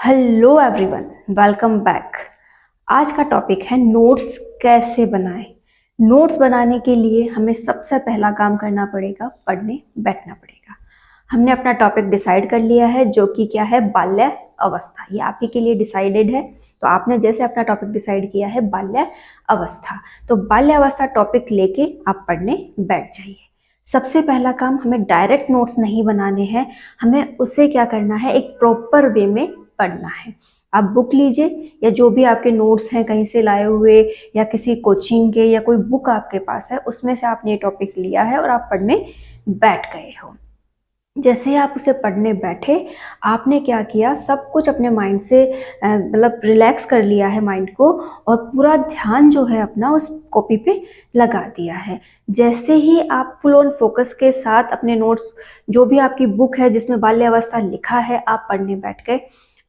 Hello everyone, welcome back. आज का topic है नोट्स कैसे बनाएं। नोट्स बनाने के लिए हमें सबसे पहला काम करना पड़ेगा, पढ़ने बैठना पड़ेगा। हमने अपना टॉपिक डिसाइड कर लिया है, जो कि क्या है, बाल्य अवस्था। ये आपके के लिए डिसाइडेड है। तो आपने जैसे अपना टॉपिक डिसाइड किया है बाल्य अवस्था, तो बाल्य अवस्था टॉपिक लेके आप पढ़ने बैठ जाइए। सबसे पहला काम, हमें डायरेक्ट नोट्स नहीं बनाने हैं, हमें उसे क्या करना है, एक प्रॉपर वे में पढ़ना है। आप बुक लीजिए या जो भी आपके नोट्स हैं कहीं से लाए हुए, या किसी कोचिंग के, या कोई बुक आपके पास है उसमें से आपने ये टॉपिक लिया है और आप पढ़ने बैठ गए हो। जैसे ही आप उसे पढ़ने बैठे, आपने क्या किया, सब कुछ अपने माइंड से मतलब रिलैक्स कर लिया है माइंड को, और पूरा ध्यान जो है अपना उस कॉपी पे लगा दिया है। जैसे ही आप फुल ऑन फोकस के साथ अपने नोट्स, जो भी आपकी बुक है जिसमें बाल्यावस्था लिखा है, आप पढ़ने बैठ गए।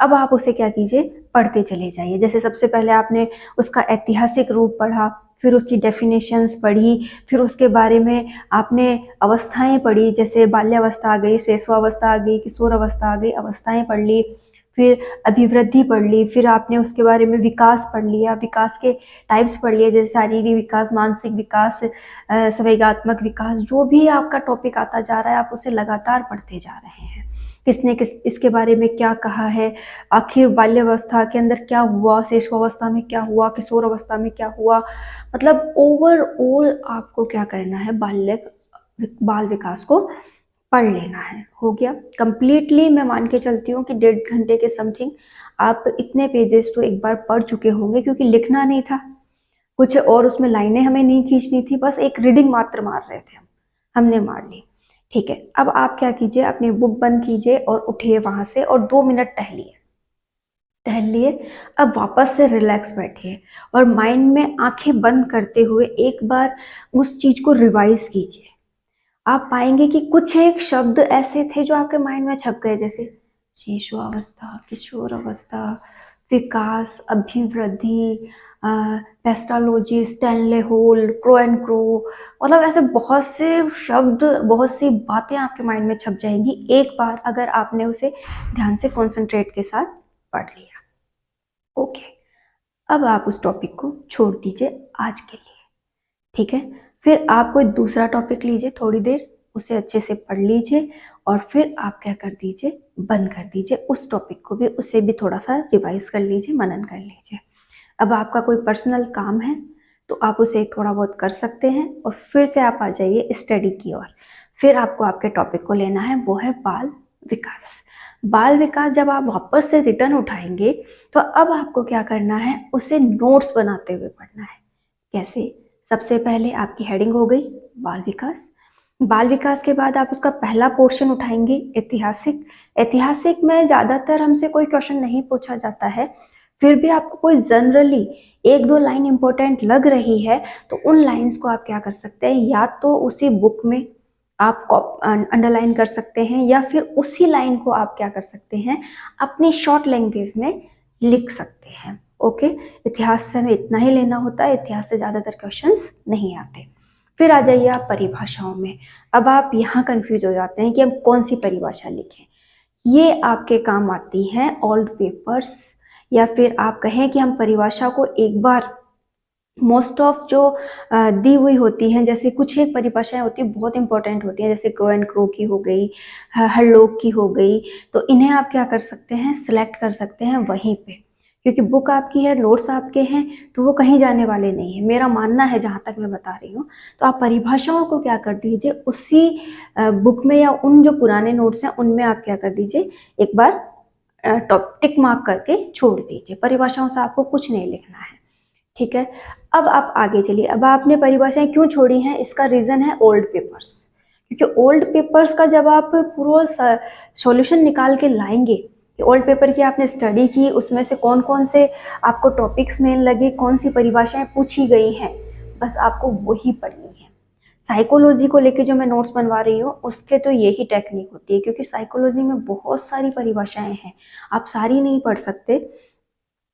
अब आप उसे क्या कीजिए, पढ़ते चले जाइए। जैसे सबसे पहले आपने उसका ऐतिहासिक रूप पढ़ा, फिर उसकी डेफिनेशंस पढ़ी, फिर उसके बारे में आपने अवस्थाएं पढ़ी, जैसे बाल्यावस्था आ गई, शैशवावस्था आ गई, किशोरावस्था आ गई, अवस्थाएं पढ़ ली। फिर अभिवृद्धि पढ़ ली, फिर आपने उसके बारे में विकास पढ़ लिया, विकास के टाइप्स पढ़ लिए, जैसे शारीरिक विकास, मानसिक विकास, संवेगात्मक विकास। जो भी आपका टॉपिक आता जा रहा है आप उसे लगातार पढ़ते जा रहे हैं। किसने किस इसके बारे में क्या कहा है, आखिर बाल्यावस्था के अंदर क्या हुआ, शैशवावस्था में क्या हुआ, किशोर अवस्था में क्या हुआ। मतलब ओवरऑल आपको क्या करना है, बाल विकास को पढ़ लेना है। हो गया कंप्लीटली। मैं मान के चलती हूँ कि 1.5 घंटे के समथिंग आप इतने पेजेस तो एक बार पढ़ चुके होंगे, क्योंकि लिखना नहीं था कुछ, और उसमें लाइनें हमें नहीं खींचनी थी, बस एक रीडिंग मात्र मार रहे थे हमने मार ली। ठीक है, अब आप क्या कीजिए, अपनी बुक बंद कीजिए और उठिए वहां से, और 2 मिनट टहलिए। टहल लिए, अब वापस से रिलैक्स बैठिए और माइंड में आंखें बंद करते हुए एक बार उस चीज को रिवाइज कीजिए। आप पाएंगे कि कुछ एक शब्द ऐसे थे जो आपके माइंड में छप गए, जैसे शिशुअवस्था, किशोर अवस्था, विकास, अभिवृद्धि, Pestalozzi, Stanley Hall, Crow and Crow. मतलब ऐसे बहुत से शब्द, बहुत सी बातें आपके माइंड में छप जाएंगी एक बार, अगर आपने उसे ध्यान से कंसंट्रेट के साथ पढ़ लिया। ओके, अब आप उस टॉपिक को छोड़ दीजिए आज के लिए। ठीक है, फिर आप कोई दूसरा टॉपिक लीजिए, थोड़ी देर उसे अच्छे से पढ़ लीजिए, और फिर आप क्या कर दीजिए, बंद कर दीजिए उस टॉपिक को भी, उसे भी थोड़ा सा रिवाइज कर लीजिए, मनन कर लीजिए। अब आपका कोई पर्सनल काम है तो आप उसे थोड़ा बहुत कर सकते हैं, और फिर से आप आ जाइए स्टडी की ओर। फिर आपको आपके टॉपिक को लेना है, वो है बाल विकास। बाल विकास जब आप वापस से रिटर्न उठाएंगे, तो अब आपको क्या करना है, उसे नोट्स बनाते हुए पढ़ना है। कैसे? सबसे पहले आपकी हेडिंग हो गई बाल विकास। बाल विकास के बाद आप उसका पहला पोर्शन उठाएंगे, ऐतिहासिक। ऐतिहासिक में ज्यादातर हमसे कोई क्वेश्चन नहीं पूछा जाता है, फिर भी आपको कोई जनरली 1-2 लाइन इंपॉर्टेंट लग रही है, तो उन लाइंस को आप क्या कर सकते हैं, या तो उसी बुक में आप अंडरलाइन कर सकते हैं, या फिर उसी लाइन को आप क्या कर सकते हैं, अपनी शॉर्ट लैंग्वेज में लिख सकते हैं। ओके, इतिहास से हमें इतना ही लेना होता है, इतिहास से ज़्यादातर क्वेश्चंस नहीं आते। फिर आ जाइए आप परिभाषाओं में। अब आप यहाँ कंफ्यूज हो जाते हैं कि हम कौन सी परिभाषा लिखें। ये आपके काम आती हैं ओल्ड पेपर्स, या फिर आप कहें कि हम परिभाषा को एक बार, मोस्ट ऑफ जो दी हुई होती हैं, जैसे कुछ एक परिभाषाएं होती हैं बहुत इंपॉर्टेंट होती हैं, जैसे क्रो एंड क्रो की हो गई, हरलोक की हो गई, तो इन्हें आप क्या कर सकते हैं, सिलेक्ट कर सकते हैं वहीं पे, क्योंकि बुक आपकी है, नोट्स आपके हैं, तो वो कहीं जाने वाले नहीं है, मेरा मानना है जहाँ तक मैं बता रही हूँ। तो आप परिभाषाओं को क्या कर दीजिए, उसी बुक में या उन जो पुराने नोट्स हैं उनमें आप क्या कर दीजिए, एक बार टिक मार्क करके छोड़ दीजिए। परिभाषाओं से आपको कुछ नहीं लिखना है। ठीक है, अब आप आगे चलिए। अब आपने परिभाषाएं क्यों छोड़ी हैं, इसका रीजन है ओल्ड पेपर्स, क्योंकि ओल्ड पेपर्स का जब आप पूरा सॉल्यूशन निकाल के लाएंगे कि ओल्ड पेपर की आपने स्टडी की, उसमें से कौन कौन से आपको टॉपिक्स मेन लगे, कौन सी परिभाषाएं पूछी गई हैं, बस आपको वही पढ़नी है। साइकोलॉजी को लेके जो मैं नोट्स बनवा रही हूँ उसके तो यही टेक्निक होती है, क्योंकि साइकोलॉजी में बहुत सारी परिभाषाएं हैं, आप सारी नहीं पढ़ सकते।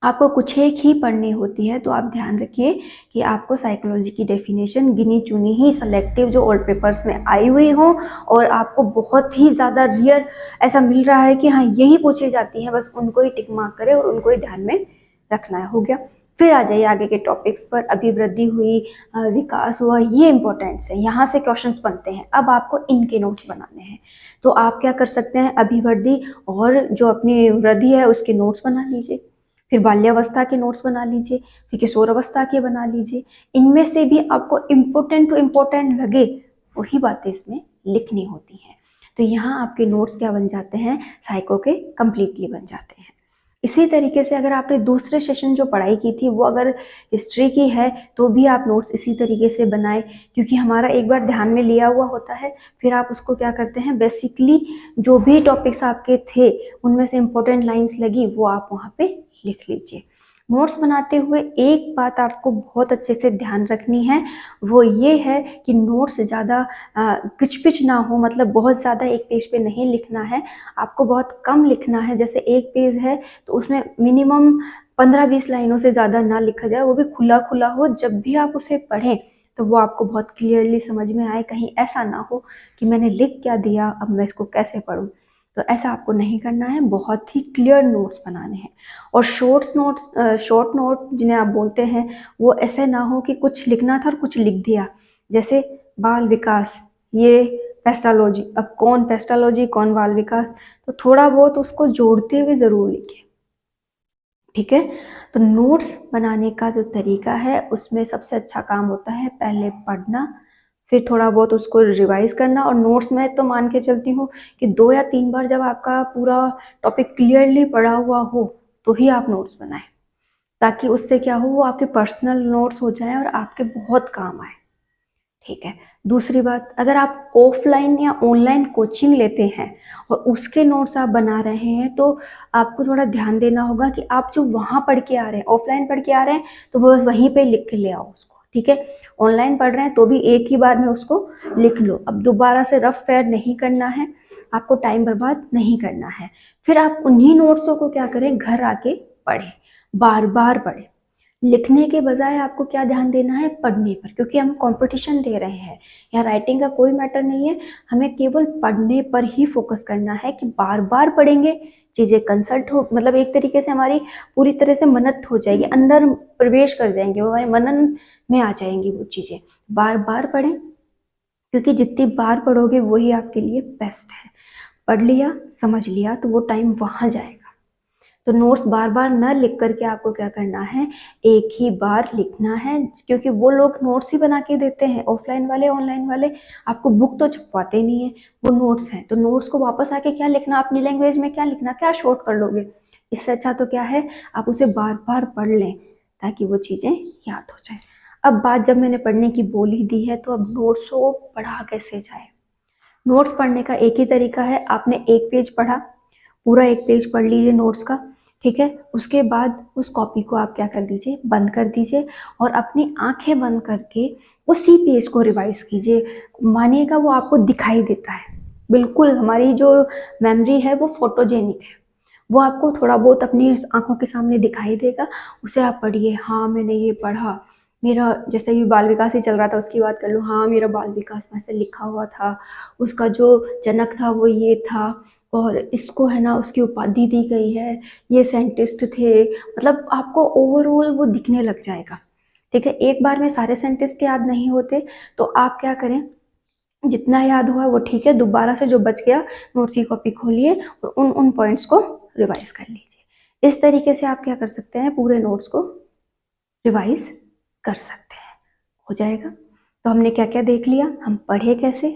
आपको कुछ एक ही पढ़नी होती है, तो आप ध्यान रखिए कि आपको साइकोलॉजी की डेफिनेशन गिनी चुनी ही सेलेक्टिव जो ओल्ड पेपर्स में आई हुई हो, और आपको बहुत ही ज़्यादा रियर ऐसा मिल रहा है कि हाँ यही पूछी जाती हैं, बस उनको ही टिक मार्क करें और उनको ही ध्यान में रखना है। हो गया। फिर आ जाइए आगे के टॉपिक्स पर। अभिवृद्धि हुई, विकास हुआ, ये इंपॉर्टेंट्स है, यहाँ से क्वेश्चंस बनते हैं। अब आपको इनके नोट्स बनाने हैं, तो आप क्या कर सकते हैं, अभिवृद्धि और जो अपनी वृद्धि है उसके नोट्स बना लीजिए, फिर बाल्यावस्था के नोट्स बना लीजिए, फिर किशोरावस्था के बना लीजिए। इनमें से भी आपको इम्पोर्टेंट टू इम्पोर्टेंट लगे वही बातें इसमें लिखनी होती हैं। तो यहाँ आपके नोट्स क्या बन जाते हैं, साइको के कंप्लीटली बन जाते हैं। इसी तरीके से अगर आपने दूसरे सेशन जो पढ़ाई की थी वो अगर हिस्ट्री की है तो भी आप नोट्स इसी तरीके से बनाएं, क्योंकि हमारा एक बार ध्यान में लिया हुआ होता है, फिर आप उसको क्या करते हैं, बेसिकली जो भी टॉपिक्स आपके थे उनमें से इंपॉर्टेंट लाइंस लगी वो आप वहाँ पे लिख लीजिए। नोट्स बनाते हुए एक बात आपको बहुत अच्छे से ध्यान रखनी है, वो ये है कि नोट्स ज़्यादा किचपिच ना हो, मतलब बहुत ज़्यादा एक पेज पे नहीं लिखना है, आपको बहुत कम लिखना है। जैसे एक पेज है तो उसमें मिनिमम 15-20 लाइनों से ज़्यादा ना लिखा जाए, वो भी खुला खुला हो। जब भी आप उसे पढ़ें तो वो आपको बहुत क्लियरली समझ में आए, कहीं ऐसा ना हो कि मैंने लिख क्या दिया, अब मैं इसको कैसे पढूं। तो ऐसा आपको नहीं करना है, बहुत ही क्लियर नोट्स बनाने हैं। और शॉर्ट नोट जिन्हें आप बोलते हैं, वो ऐसे ना हो कि कुछ लिखना था और कुछ लिख दिया। जैसे बाल विकास, ये पेस्टालॉजी, अब कौन पेस्टालॉजी कौन बाल विकास, तो थोड़ा बहुत उसको जोड़ते हुए ज़रूर लिखें। ठीक है। तो नोट्स बनाने का जो तरीका है उसमें सबसे अच्छा काम होता है पहले पढ़ना, फिर थोड़ा बहुत उसको रिवाइज करना। और नोट्स में तो मान के चलती हूँ कि 2 या 3 बार जब आपका पूरा टॉपिक क्लियरली पढ़ा हुआ हो तो ही आप नोट्स बनाएं, ताकि उससे क्या हो, वो आपके पर्सनल नोट्स हो जाएं और आपके बहुत काम आए। ठीक है। दूसरी बात, अगर आप ऑफलाइन या ऑनलाइन कोचिंग लेते हैं और उसके नोट्स आप बना रहे हैं तो आपको थोड़ा ध्यान देना होगा कि आप जो वहाँ पढ़ के आ रहे हैं, ऑफलाइन पढ़ के आ रहे हैं तो वो बस वहीं पे लिख के ले आओ उसको। ठीक है। ऑनलाइन पढ़ रहे हैं तो भी एक ही बार में उसको लिख लो, अब दोबारा से रफ फेयर नहीं करना है, आपको टाइम बर्बाद नहीं करना है। फिर आप उन्हीं नोट्सों को क्या करें, घर आके पढ़ें, बार बार पढ़ें। लिखने के बजाय आपको क्या ध्यान देना है, पढ़ने पर, क्योंकि हम कंपटीशन दे रहे हैं। यहाँ राइटिंग का कोई मैटर नहीं है, हमें केवल पढ़ने पर ही फोकस करना है कि बार बार पढ़ेंगे, चीज़ें कंसल्ट हो, मतलब एक तरीके से हमारी पूरी तरह से मनन हो जाएगी, अंदर प्रवेश कर जाएंगे, वो हमारे मनन में आ जाएंगी वो चीज़ें। बार बार पढ़ें, क्योंकि जितनी बार पढ़ोगे वही आपके लिए बेस्ट है। पढ़ लिया, समझ लिया, तो वो टाइम वहाँ जाएगा। तो नोट्स बार बार न लिख करके आपको क्या करना है, एक ही बार लिखना है, क्योंकि वो लोग नोट्स ही बना के देते हैं, ऑफलाइन वाले ऑनलाइन वाले आपको बुक तो छपवाते नहीं है, वो नोट्स हैं। तो नोट्स को वापस आके क्या लिखना, अपनी लैंग्वेज में क्या लिखना, क्या शॉर्ट कर लोगे। इससे अच्छा तो क्या है, आप उसे बार बार पढ़ लें ताकि वो चीज़ें याद हो जाए। अब बात जब मैंने पढ़ने की बोल ही दी है, तो अब नोट्स को पढ़ा कैसे जाए। नोट्स पढ़ने का एक ही तरीका है, आपने एक पेज पढ़ा, पूरा एक पेज पढ़ लीजिए नोट्स का। ठीक है। उसके बाद उस कॉपी को आप क्या कर दीजिए, बंद कर दीजिए, और अपनी आंखें बंद करके उसी पेज को रिवाइज कीजिए। मानिएगा वो आपको दिखाई देता है, बिल्कुल हमारी जो मेमोरी है वो फोटोजेनिक है, वो आपको थोड़ा बहुत अपनी आंखों के सामने दिखाई देगा। उसे आप पढ़िए, हाँ मैंने ये पढ़ा, मेरा जैसे ये बाल विकास ही चल रहा था उसकी बात कर लो, हाँ मेरा बाल विकास में से लिखा हुआ था, उसका जो जनक था वो ये था, और इसको है ना उसकी उपाधि दी गई है, ये साइंटिस्ट थे, मतलब आपको ओवरऑल वो दिखने लग जाएगा। ठीक है। एक बार में सारे साइंटिस्ट याद नहीं होते, तो आप क्या करें, जितना याद हुआ वो ठीक है, दोबारा से जो बच गया नोट्स की कॉपी खोलिए और उन उन पॉइंट्स को रिवाइज कर लीजिए। इस तरीके से आप क्या कर सकते हैं, पूरे नोट्स को रिवाइज कर सकते हैं, हो जाएगा। तो हमने क्या क्या देख लिया, हम पढ़े कैसे,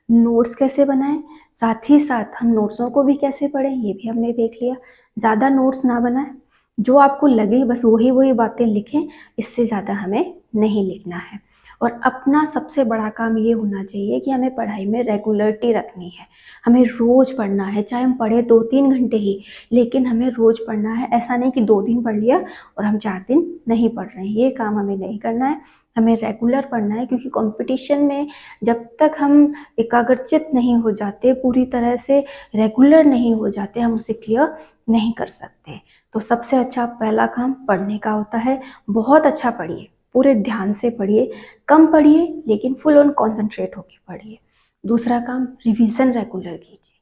नोट्स कैसे बनाएं, साथ ही साथ हम नोट्सों को भी कैसे पढ़ें ये भी हमने देख लिया। ज़्यादा नोट्स ना बनाएं, जो आपको लगे बस वही वही बातें लिखें, इससे ज़्यादा हमें नहीं लिखना है। और अपना सबसे बड़ा काम ये होना चाहिए कि हमें पढ़ाई में रेगुलरिटी रखनी है, हमें रोज़ पढ़ना है, चाहे हम पढ़े 2-3 घंटे ही, लेकिन हमें रोज़ पढ़ना है। ऐसा नहीं कि 2 दिन पढ़ लिया और हम 4 दिन नहीं पढ़ रहे हैं, ये काम हमें नहीं करना है, हमें रेगुलर पढ़ना है। क्योंकि कंपटीशन में जब तक हम एकाग्रचित नहीं हो जाते, पूरी तरह से रेगुलर नहीं हो जाते, हम उसे क्लियर नहीं कर सकते। तो सबसे अच्छा पहला काम पढ़ने का होता है। बहुत अच्छा पढ़िए, पूरे ध्यान से पढ़िए, कम पढ़िए लेकिन फुल ऑन कॉन्सेंट्रेट होकर पढ़िए। दूसरा काम, रिवीजन रेगुलर कीजिए।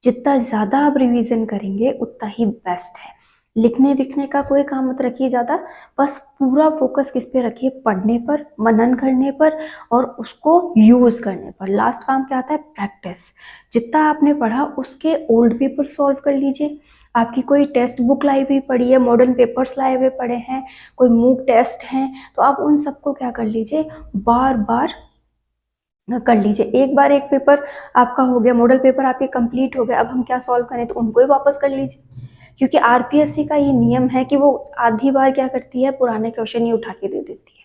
जितना ज़्यादा आप रिवीजन करेंगे उतना ही बेस्ट है। लिखने विखने का कोई काम मत रखिए ज़्यादा, बस पूरा फोकस किस पे रखिए, पढ़ने पर, मनन करने पर और उसको यूज़ करने पर। लास्ट काम क्या आता है, प्रैक्टिस। जितना आपने पढ़ा उसके ओल्ड पेपर सॉल्व कर लीजिए। आपकी कोई टेक्स्ट बुक लाई हुई पड़ी है, मॉडर्न पेपर्स लाए हुए पड़े हैं, कोई मूक टेस्ट हैं, तो आप उन सबको क्या कर लीजिए, बार बार कर लीजिए। एक बार एक पेपर आपका हो गया, मॉडल पेपर आपके कंप्लीट हो गए, अब हम क्या सॉल्व करें, तो उनको ही वापस कर लीजिए। क्योंकि आरपीएससी का ये नियम है कि वो आधी बार क्या करती है, पुराने क्वेश्चन ही उठा के दे देती है।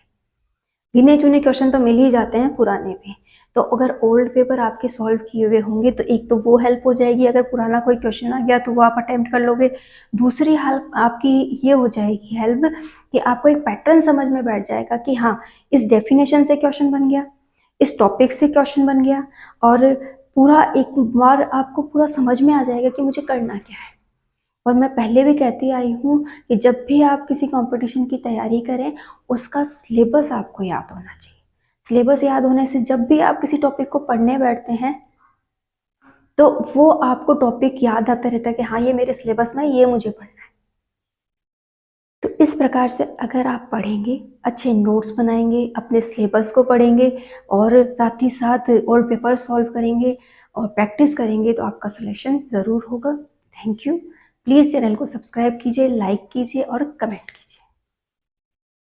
गिने चुने क्वेश्चन तो मिल ही जाते हैं पुराने भी। तो अगर ओल्ड पेपर आपके सॉल्व किए हुए होंगे तो एक तो वो हेल्प हो जाएगी, अगर पुराना कोई क्वेश्चन आ गया तो वो आप अटेम्प्ट कर लोगे। दूसरी हेल्प आपकी ये हो जाएगी हेल्प कि आपको एक पैटर्न समझ में बैठ जाएगा कि हाँ, इस डेफिनेशन से क्वेश्चन बन गया, इस टॉपिक से क्वेश्चन बन गया, और पूरा एक बार आपको पूरा समझ में आ जाएगा कि मुझे करना क्या है। और मैं पहले भी कहती आई हूँ कि जब भी आप किसी कंपटीशन की तैयारी करें, उसका सिलेबस आपको याद होना चाहिए। सिलेबस याद होने से जब भी आप किसी टॉपिक को पढ़ने बैठते हैं तो वो आपको टॉपिक याद आता रहता है कि हाँ, ये मेरे सिलेबस में, ये मुझे पढ़ना है। तो इस प्रकार से अगर आप पढ़ेंगे, अच्छे नोट्स बनाएंगे, अपने सिलेबस को पढ़ेंगे और साथ ही साथ ओल्ड पेपर सॉल्व करेंगे और प्रैक्टिस करेंगे तो आपका सिलेक्शन ज़रूर होगा। Thank you. प्लीज़ चैनल को सब्सक्राइब कीजिए, लाइक कीजिए और कमेंट कीजिए।